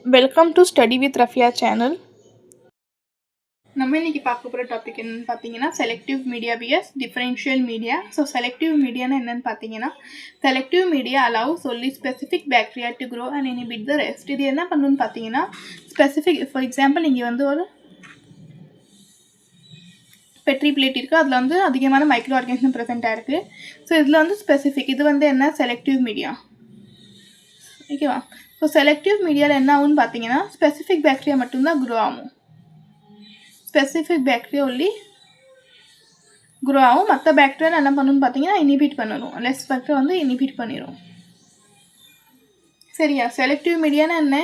Welcome to study with Rafia channel. நம்ம இன்னைக்கு பார்க்க போகிற டாபிக் என்னென்னு பார்த்தீங்கன்னா selective media vs differential media. So selective மீடியான்னு என்னென்னு பார்த்தீங்கன்னா selective media allows only specific bacteria to grow and inhibit the rest. இது என்ன பண்ணணும்னு பார்த்தீங்கன்னா ஸ்பெசிஃபிக், ஃபார் எக்ஸாம்பிள் இங்கே வந்து ஒரு பெட்ரி பிளேட் இருக்குது, அதில் வந்து அதிகமான மைக்ரோ ஆர்கானிசம் ப்ரெசென்ட் ஆகிருக்கு. ஸோ இதில் வந்து ஸ்பெசிஃபிக், இது வந்து என்ன செலக்டிவ் மீடியா, ஓகேவா. ஸோ செலக்டிவ் மீடியாவில் என்ன ஆகும்னு பார்த்தீங்கன்னா ஸ்பெசிஃபிக் பேக்டீரியா மட்டும்தான் க்ரோ ஆகும். ஸ்பெசிஃபிக் பேக்டீரியா ஒன்லி க்ரோ ஆகும். மற்ற பேக்டீரியா என்ன பண்ணணும்னு பார்த்தீங்கன்னா இனிபிட் பண்ணணும். லெஸ் பேக்டீரியா வந்து இனிபிட் பண்ணிடும். சரியா. செலக்டிவ் மீடியானா என்ன?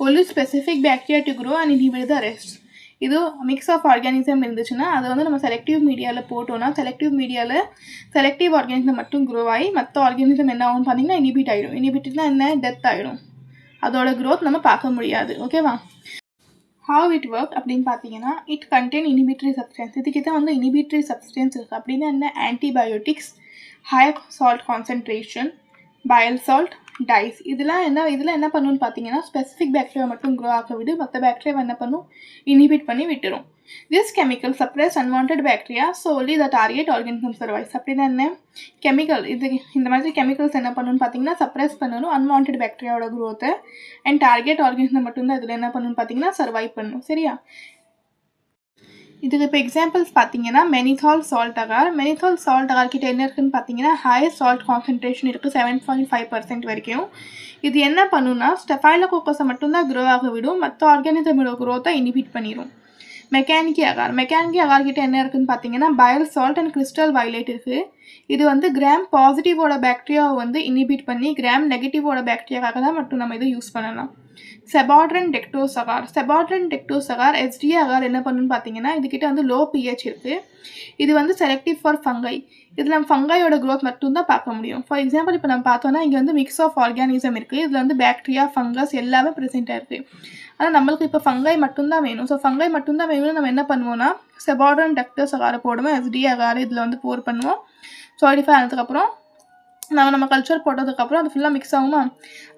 Only specific bacteria to grow and inhibit the rest. இது மிக்ஸ் ஆஃப் ஆர்கானிசம் இருந்துச்சுன்னா அதை வந்து நம்ம செலக்டிவ் மீடியாவில் போட்டோம்னா செலக்டிவ் மீடியாவில் செலக்டிவ் ஆர்கானிசம் மட்டும் க்ரோ ஆகி மற்ற ஆர்கானிசம் என்ன ஆகும்னு பார்த்தீங்கன்னா இனிபிட் ஆகிடும். இனிபிட்னா என்ன? டெத் ஆகிடும். அதோட க்ரோத் நம்ம பார்க்க முடியாது. ஓகேவா. ஹவ் இட் ஒர்க் அப்படின்னு பார்த்தீங்கன்னா இட் கண்டெயின் இனிபிட்ரி சப்ஸ்டன்ஸ். இதுக்கிட்ட வந்து இனிபிட்ரி சப்ஸ்டன்ஸ் இருக்குது. அப்படின்னா என்ன? Antibiotics, high salt concentration, bile salt, dyes. இதில் என்ன பண்ணணும்னு பார்த்தீங்கன்னா ஸ்பெசிஃபிக் பேக்டீரியா மட்டும் க்ரோ ஆக விடு, மற்ற பேக்டீரியா என்ன பண்ணும்? இனிபிட் பண்ணி விட்டுரும். This chemical suppress unwanted bacteria so only the target organism survives. அப்படின்னா என்ன? கெமிக்கல் இந்த மாதிரி கெமிக்கல்ஸ் என்ன பண்ணணும்னு பார்த்தீங்கன்னா சப்ரஸ் பண்ணணும் அன்வான்ட் பேக்டீரியாவோட க்ரோத்தை. அண்ட் டார்கெட் ஆர்கானிசம் மட்டும்தான் இதில் என்ன பண்ணணும்னு பார்த்தீங்கன்னா சர்வைவ் பண்ணணும். சரியா. இதுக்கு இப்போ எக்ஸாம்பிள்ஸ் பார்த்தீங்கன்னா மெனிதால் சால்ட் அகார். மெனிதால் சால்ட் அகார் கிட்ட என்ன இருக்குன்னு பார்த்தீங்கன்னா ஹை சால்ட் கான்சன்ட்ரேஷன் இருக்குது, 7.5% வரைக்கும். இது என்ன பண்ணுன்னா ஸ்டெஃபைலோகோக்கஸை மட்டும்தான் க்ரோ ஆக விடும், மற்ற ஆர்கானிசமோட க்ரோத்தை இனிபிட் பண்ணிடும். மெக்கானிக்கி அகார் கிட்ட என்ன இருக்குன்னு பார்த்தீங்கன்னா பயல் சால்ட் அண்ட் கிறிஸ்டல் வயலேட் இருக்குது. இது வந்து கிராம் பாசிட்டிவோட பேக்டீரியாவை வந்து இனிபிட் பண்ணி கிராம் நெகட்டிவோட பேக்டீரியாக்காக தான் மட்டும் நம்ம இதை யூஸ் பண்ணலாம். செபாட்ரன் டெக்டோஸ் அகார் எஸ்டி அகார் என்ன பண்ணுன்னு பார்த்தீங்கன்னா இதுக்கிட்ட வந்து லோ பிஹெச் இருக்குது. இது வந்து செலக்டிவ் ஃபார் ஃபங்கை. இதில் நம்ம ஃபங்கையோட க்ரோத் மட்டும்தான் பார்க்க முடியும். ஃபார் எக்ஸாம்பிள் இப்போ நம்ம பார்த்தோன்னா இங்கே வந்து மிக்ஸ் ஆஃப் ஆர்கானிசம் இருக்குது. இதில் வந்து பேக்டீரியா, ஃபங்கஸ் எல்லாமே ப்ரெசென்ட்டாக இருக்குது. ஆனால் நம்மளுக்கு இப்போ ஃபங்கை மட்டும்தான் வேணும். ஸோ ஃபங்கை மட்டும்தான் வேணும்னு நம்ம என்ன பண்ணுவோம்னா செபாட்ரன் டெக்டோஸ் அகாரை போடுவோம். எஸ்டி அகார் இதில் வந்து போர் பண்ணுவோம். சாலிடிஃபை ஆனதுக்கப்புறம் நம்ம கல்ச்சர் போட்டதுக்கப்புறம் அது ஃபுல்லாக மிக்ஸ் ஆகுமா.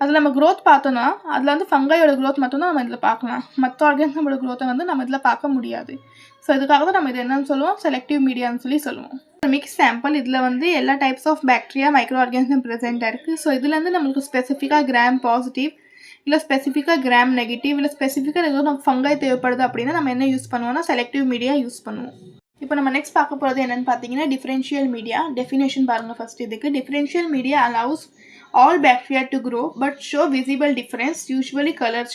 அதில் நம்ம க்ரோத் பார்த்தோன்னா அதில் வந்து ஃபங்கையோட க்ரோத் மட்டும்தான் நம்ம இதில் பார்க்கலாம். மற்ற ஆர்கானிசமோட க்ரோத்தை வந்து நம்ம இதில் பார்க்க முடியாது. ஸோ இதுக்காக தான் நம்ம இது என்னன்னு சொல்லுவோம்? செலக்டிவ் மீடியான்னு சொல்லுவோம். மிக்ஸ் சாம்பிள் இதில் வந்து எல்லா types of bacteria, microorganism ப்ரெசென்ட்டாக இருக்குது. ஸோ இதுலேருந்து நம்மளுக்கு ஸ்பெசிஃபிக்காக கிராம் பாசிட்டிவ், இல்லை ஸ்பெசிஃபிக்காக கிராம் நெகட்டிவ், இல்லை ஸ்பெசிஃபிக்காக ஏதோ நம்ம ஃபங்கை தேவைப்படுது அப்படின்னா நம்ம என்ன யூஸ் பண்ணுவோம்னா செலக்டிவ் மீடியா யூஸ் பண்ணுவோம். இப்போ நம்ம நெக்ஸ்ட் பார்க்க போகிறது என்னென்னு பார்த்தீங்கன்னா டிஃபரென்ஷியல் மீடியா. டெஃபினேஷன் பாருங்கள் ஃபஸ்ட். இதுக்கு differential media allows all bacteria to grow but show visible difference, usually colour